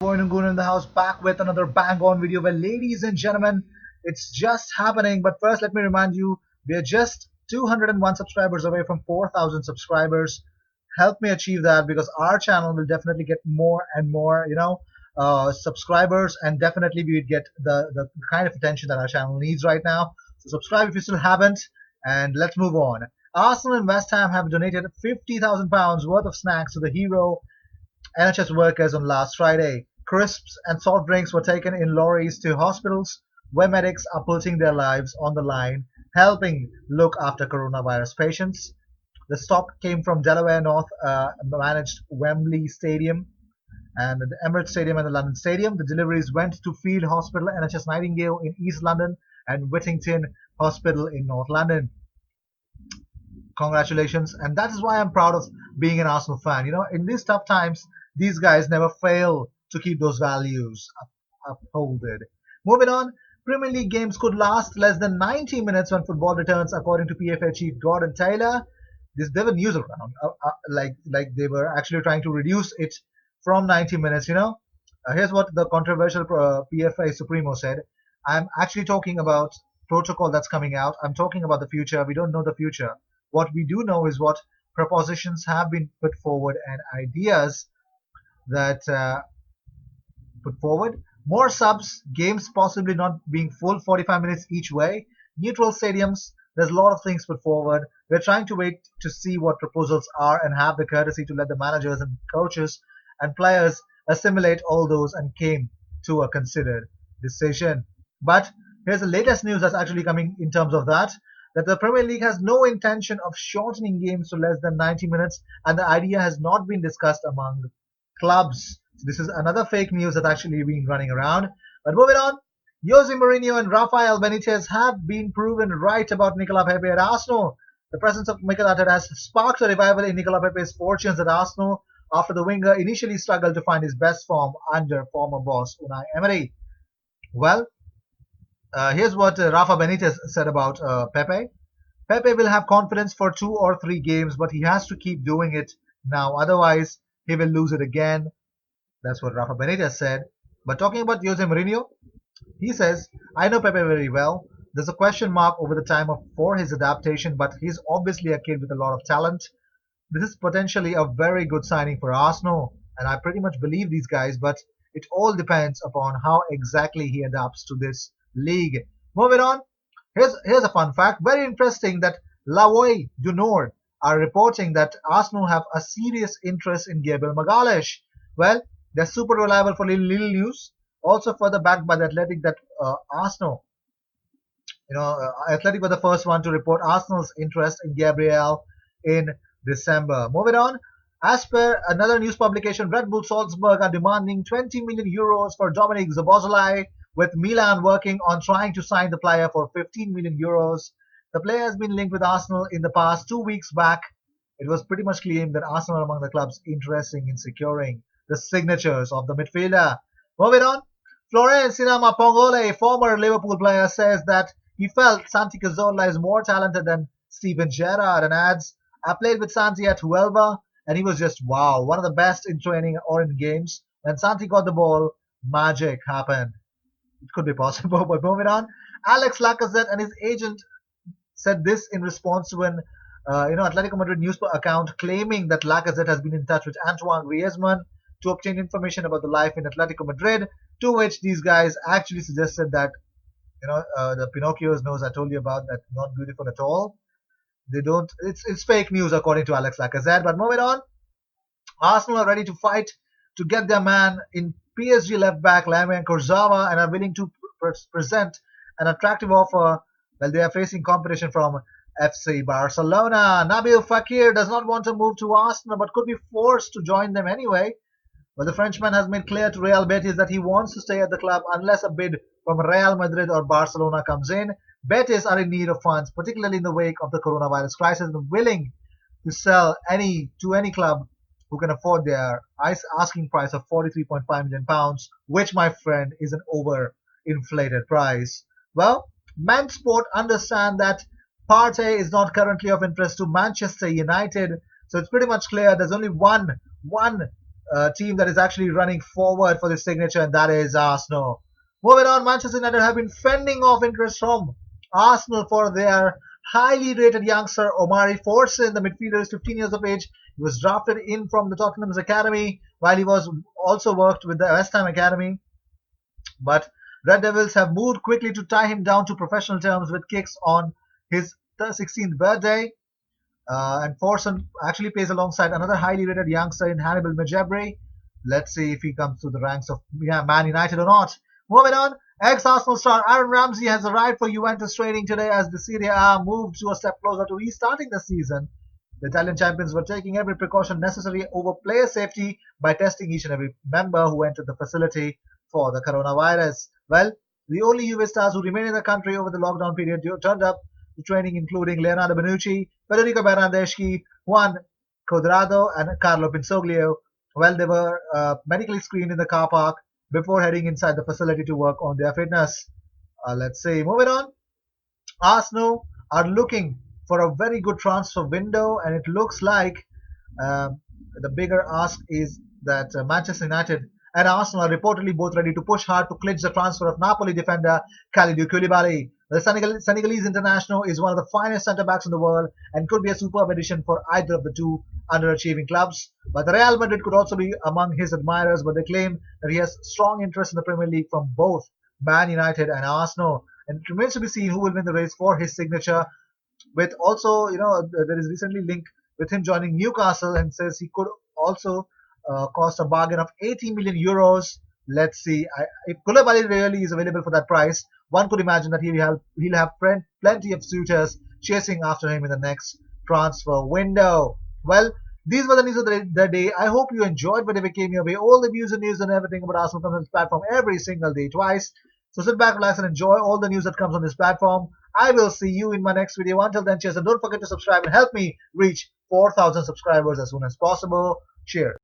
Koinungun in the house, back with another bang on video. Well, ladies and gentlemen, it's just happening. But first, let me remind you, we are just 201 subscribers away from 4,000 subscribers. Help me achieve that because our channel will definitely get more and more, subscribers, and definitely we would get the kind of attention that our channel needs right now. So subscribe if you still haven't, and let's move on. Arsenal and West Ham have donated £50,000 worth of snacks to the hero NHS workers on last Friday. Crisps and soft drinks were taken in lorries to hospitals where medics are putting their lives on the line, helping look after coronavirus patients. The stock came from Delaware North managed Wembley Stadium and the Emirates Stadium and the London Stadium. The deliveries went to Field Hospital, NHS Nightingale in East London, and Whittington Hospital in North London. Congratulations, and that is why I'm proud of being an Arsenal fan. In these tough times, these guys never fail to keep those values upholded. Moving on, Premier League games could last less than 90 minutes when football returns, according to PFA chief Gordon Taylor. There were news around, like they were actually trying to reduce it from 90 minutes. Here's what the controversial PFA Supremo said. I'm actually talking about protocol that's coming out. I'm talking about the future. We don't know the future. What we do know is what propositions have been put forward and ideas that put forward. More subs, games possibly not being full 45 minutes each way, neutral stadiums. There's a lot of things put forward. We're trying to wait to see what proposals are and have the courtesy to let the managers and coaches and players assimilate all those and came to a considered decision. But here's the latest news that's actually coming in terms of that the Premier League has no intention of shortening games to less than 90 minutes, and the idea has not been discussed among clubs. So this is another fake news that's actually been running around. But moving on, Jose Mourinho and Rafael Benitez have been proven right about Nicolas Pepe at Arsenal. The presence of Mikel Arteta has sparked a revival in Nicolas Pepe's fortunes at Arsenal after the winger initially struggled to find his best form under former boss Unai Emery. Well, here's what Rafa Benitez said about Pepe. Pepe will have confidence for 2 or 3 games, but he has to keep doing it now. Otherwise, he will lose it again. That's what Rafa Benitez said. But talking about Jose Mourinho, he says, I know Pepe very well. There's a question mark over the time for his adaptation, but he's obviously a kid with a lot of talent. This is potentially a very good signing for Arsenal, and I pretty much believe these guys, but it all depends upon how exactly he adapts to this league. Moving on, here's a fun fact. Very interesting that La Voix du Nord are reporting that Arsenal have a serious interest in Gabriel Magalhaes. Well, they're super reliable for little news. Also further backed by the Athletic that Arsenal, Athletic were the first one to report Arsenal's interest in Gabriel in December. Moving on, as per another news publication, Red Bull Salzburg are demanding 20 million euros for Dominic Szoboszlai, with Milan working on trying to sign the player for 15 million euros. The player has been linked with Arsenal in the past. 2 weeks back, it was pretty much claimed that Arsenal are among the clubs interested in securing the signatures of the midfielder. Moving on, Florentina Mapongole, a former Liverpool player, says that he felt Santi Cazorla is more talented than Steven Gerrard and adds, I played with Santi at Huelva and he was just wow, one of the best in training or in games. When Santi got the ball, magic happened. It could be possible, but moving on. Alex Lacazette and his agent said this in response to an Atletico Madrid news account claiming that Lacazette has been in touch with Antoine Griezmann to obtain information about the life in Atletico Madrid, to which these guys actually suggested that the Pinocchio's nose I told you about, that not beautiful at all. They don't. It's fake news according to Alex Lacazette. But moving on, Arsenal are ready to fight to get their man in PSG left back Lamine Kurzawa and are willing to present an attractive offer while they are facing competition from FC Barcelona. Nabil Fekir does not want to move to Arsenal but could be forced to join them anyway. But the Frenchman has made clear to Real Betis that he wants to stay at the club unless a bid from Real Madrid or Barcelona comes in. Betis are in need of funds, particularly in the wake of the coronavirus crisis, and willing to sell to any club who can afford their asking price of £43.5 million, which, my friend, is an overinflated price. Well, Mansport understand that Partey is not currently of interest to Manchester United, so it's pretty much clear there's only one team that is actually running forward for this signature, and that is Arsenal. Moving on, Manchester United have been fending off interest from Arsenal for their highly rated youngster Omari Forson. The midfielder is 15 years of age. He was drafted in from the Tottenham's academy, while he was also worked with the West Ham academy. But Red Devils have moved quickly to tie him down to professional terms with kicks on his 16th birthday. And Forson actually plays alongside another highly rated youngster in Hannibal Mejabri. Let's see if he comes to the ranks of Man United or not. Moving on, ex-Arsenal star Aaron Ramsey has arrived for Juventus training today as the Serie A moved to a step closer to restarting the season. The Italian champions were taking every precaution necessary over player safety by testing each and every member who entered the facility for the coronavirus. Well, the only Juve stars who remained in the country over the lockdown period turned up to training, including Leonardo Bonucci, Federico Bernardeschi, Juan Cuadrado, and Carlo Pinsoglio. Well, they were medically screened in the car park before heading inside the facility to work on their fitness. Let's see. Moving on, Arsenal are looking for a very good transfer window, and it looks like um, the bigger ask is that Manchester United and Arsenal are reportedly both ready to push hard to clinch the transfer of Napoli defender Kalidou Koulibaly. The Senegalese international is one of the finest centre-backs in the world and could be a superb addition for either of the two underachieving clubs. But the Real Madrid could also be among his admirers, but they claim that he has strong interest in the Premier League from both Man United and Arsenal. And it remains to be seen who will win the race for his signature. With also, there is recently link with him joining Newcastle, and says he could also cost a bargain of 80 million euros. Let's see. If Koulibaly really is available for that price, one could imagine that he'll have plenty of suitors chasing after him in the next transfer window. Well, these were the news of the day. I hope you enjoyed whatever came your way. All the views and news and everything about Arsenal comes on this platform every single day, twice. So sit back, relax, and enjoy all the news that comes on this platform. I will see you in my next video. Until then, cheers, and don't forget to subscribe and help me reach 4,000 subscribers as soon as possible. Cheers.